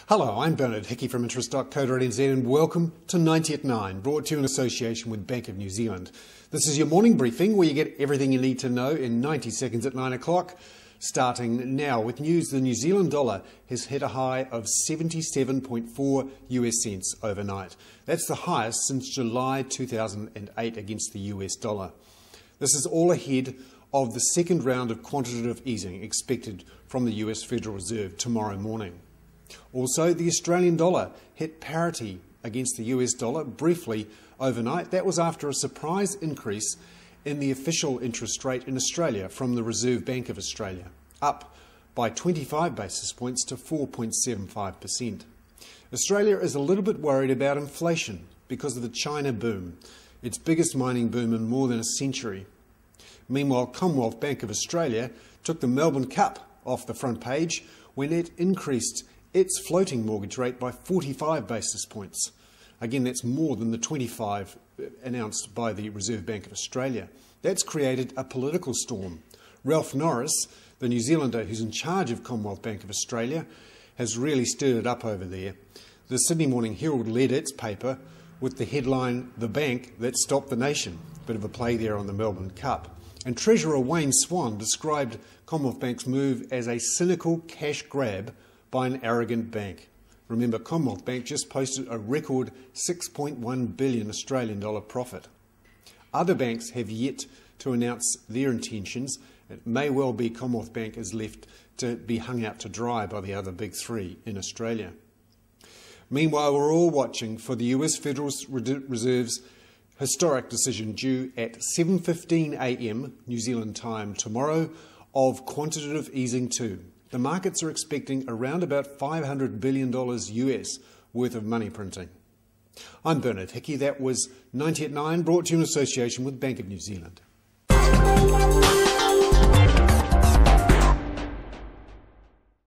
Hello, I'm Bernard Hickey from interest.co.nz and welcome to 90 at 9, brought to you in association with Bank of New Zealand. This is your morning briefing where you get everything you need to know in 90 seconds at 9 o'clock. Starting now with news, the New Zealand dollar has hit a high of 77.4 US cents overnight. That's the highest since July 2008 against the US dollar. This is all ahead of the second round of quantitative easing expected from the US Federal Reserve tomorrow morning. Also, the Australian dollar hit parity against the US dollar briefly overnight. That was after a surprise increase in the official interest rate in Australia from the Reserve Bank of Australia, up by 25 basis points to 4.75%. Australia is a little bit worried about inflation because of the China boom, its biggest mining boom in more than a century. Meanwhile, Commonwealth Bank of Australia took the Melbourne Cup off the front page when it increased its floating mortgage rate by 45 basis points. Again, that's more than the 25 announced by the Reserve Bank of Australia. That's created a political storm. Ralph Norris, the New Zealander who's in charge of Commonwealth Bank of Australia, has really stirred it up over there. The Sydney Morning Herald led its paper with the headline, "The Bank That Stopped the Nation." Bit of a play there on the Melbourne Cup. And Treasurer Wayne Swan described Commonwealth Bank's move as a cynical cash grab by an arrogant bank. Remember, Commonwealth Bank just posted a record 6.1 billion Australian dollar profit. Other banks have yet to announce their intentions. It may well be Commonwealth Bank is left to be hung out to dry by the other big three in Australia. Meanwhile, we're all watching for the US Federal Reserve's historic decision due at 7:15 a.m. New Zealand time tomorrow of quantitative easing 2. The markets are expecting around about $500 billion US worth of money printing. I'm Bernard Hickey. That was 90 at 9, brought to you in association with Bank of New Zealand.